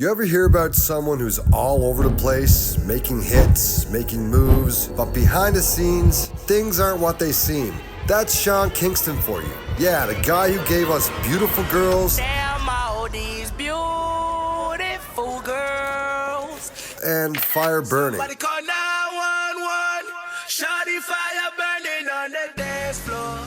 You ever hear about someone who's all over the place, making hits, making moves, but behind the scenes, things aren't what they seem? That's Sean Kingston for you. Yeah, the guy who gave us beautiful girls. Damn, all these beautiful girls. And fire burning. Somebody call 911. Shawty fire burning on the dance floor.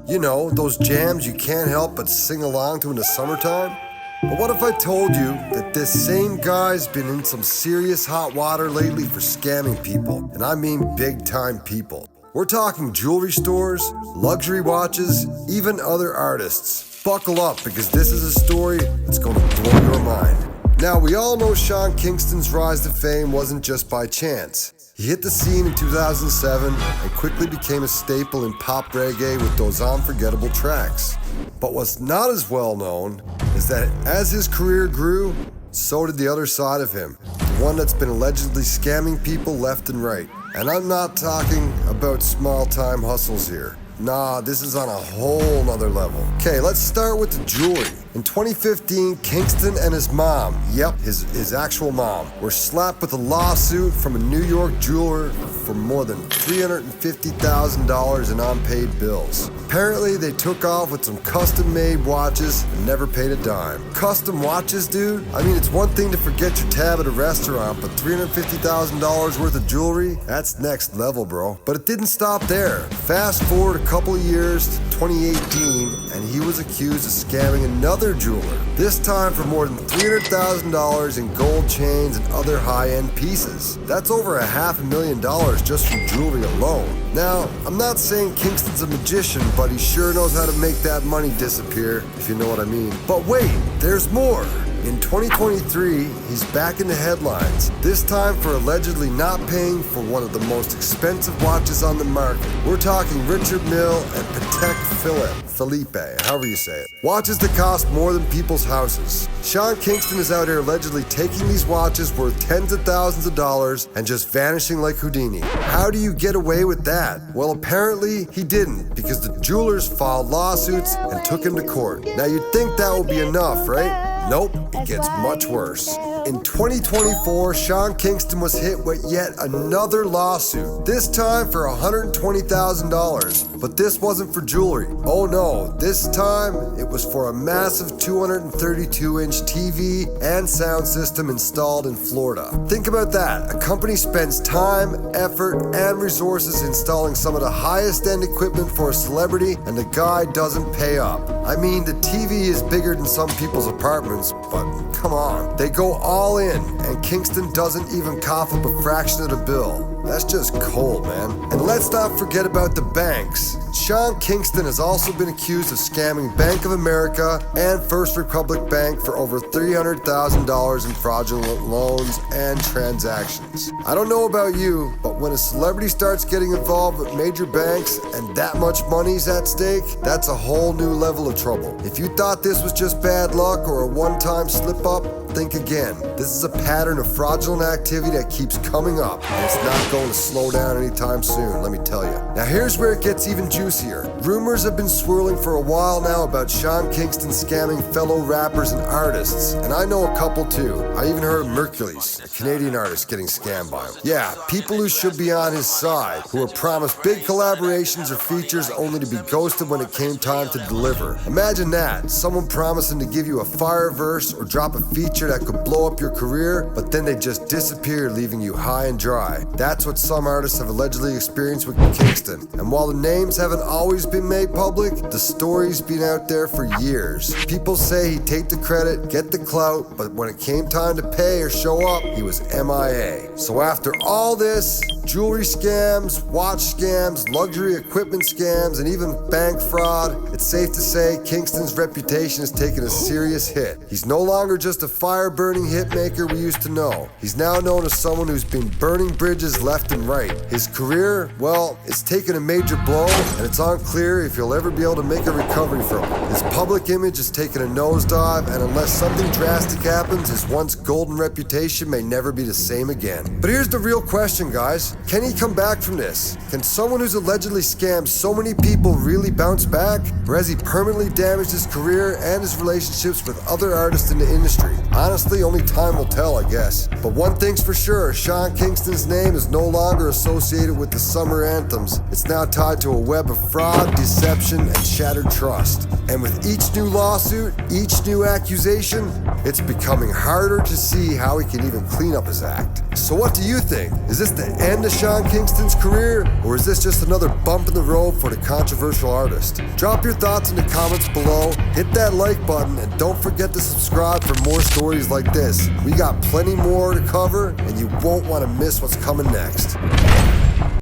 You know, those jams you can't help but sing along to in the summertime? But what if I told you that this same guy's been in some serious hot water lately for scamming people? And I mean big time people. We're talking jewelry stores, luxury watches, even other artists. Buckle up, because this is a story that's going to blow your mind. Now, we all know Sean Kingston's rise to fame wasn't just by chance. He hit the scene in 2007 and quickly became a staple in pop reggae with those unforgettable tracks. But what's not as well known is that as his career grew, so did the other side of him, the one that's been allegedly scamming people left and right. And I'm not talking about small-time hustles here. Nah, this is on a whole nother level. Okay, let's start with the jewelry. In 2015, Kingston and his mom, his actual mom, were slapped with a lawsuit from a New York jeweler for more than $350,000 in unpaid bills. Apparently, they took off with some custom-made watches and never paid a dime. Custom watches, dude? I mean, it's one thing to forget your tab at a restaurant, but $350,000 worth of jewelry? That's next level, bro. But it didn't stop there. Fast forward a couple of years to 2018, and he was accused of scamming another jeweler, this time for more than $300,000 in gold chains and other high-end pieces. That's over $500,000 just from jewelry alone. Now, I'm not saying Kingston's a magician, but he sure knows how to make that money disappear, if you know what I mean. But wait, there's more. In 2023, he's back in the headlines, this time for allegedly not paying for one of the most expensive watches on the market. We're talking Richard Mille and Patek Philippe, however you say it. Watches that cost more than people's houses. Sean Kingston is out here allegedly taking these watches worth tens of thousands of dollars and just vanishing like Houdini. How do you get away with that? Well, apparently he didn't, because the jewelers filed lawsuits and took him to court. Now you'd think that would be enough, right? Nope, it gets much worse. In 2024, Sean Kingston was hit with yet another lawsuit, this time for $120,000. But this wasn't for jewelry. Oh no, this time it was for a massive 232-inch TV and sound system installed in Florida. Think about that. A company spends time, effort, and resources installing some of the highest end equipment for a celebrity, and the guy doesn't pay up. I mean, the TV is bigger than some people's apartments, but come on. They go all in, and Kingston doesn't even cough up a fraction of the bill. That's just cold, man. And let's not forget about the banks. Sean Kingston has also been accused of scamming Bank of America and First Republic Bank for over $300,000 in fraudulent loans and transactions. I don't know about you, but when a celebrity starts getting involved with major banks and that much money's at stake, that's a whole new level of trouble. If you thought this was just bad luck or a one-time slip-up, think again. This is a pattern of fraudulent activity that keeps coming up, and it's not going to slow down anytime soon, let me tell you. Now here's where it gets even juicier. Rumors have been swirling for a while now about Sean Kingston scamming fellow rappers and artists, and I know a couple too. I even heard of Mercury's, a Canadian artist, getting scammed by him. Yeah, people who should be on his side, who were promised big collaborations or features only to be ghosted when it came time to deliver. Imagine that, someone promising to give you a fire verse or drop a feature that could blow up your career, but then they just disappear, leaving you high and dry. That's what some artists have allegedly experienced with Kingston. And while the names haven't always been made public, the story's been out there for years. People say he'd take the credit, get the clout, but when it came time to pay or show up, he was MIA. So after all this, jewelry scams, watch scams, luxury equipment scams, and even bank fraud, it's safe to say Kingston's reputation has taken a serious hit. He's no longer just a fire-burning hitmaker we used to know. He's now known as someone who's been burning bridges left left and right. His career, well, it's taken a major blow, and it's unclear if he'll ever be able to make a recovery from it. His public image has taken a nosedive, and unless something drastic happens, his once golden reputation may never be the same again. But here's the real question, guys. Can he come back from this? Can someone who's allegedly scammed so many people really bounce back? Or has he permanently damaged his career and his relationships with other artists in the industry? Honestly, only time will tell, I guess. But one thing's for sure, Sean Kingston's name is no longer associated with the summer anthems. It's now tied to a web of fraud, deception, and shattered trust. And with each new lawsuit, each new accusation, it's becoming harder to see how he can even clean up his act. So what do you think? Is this the end of Sean Kingston's career? Or is this just another bump in the road for the controversial artist? Drop your thoughts in the comments below, hit that like button, and don't forget to subscribe for more stories like this. We got plenty more to cover, and you won't want to miss what's coming next.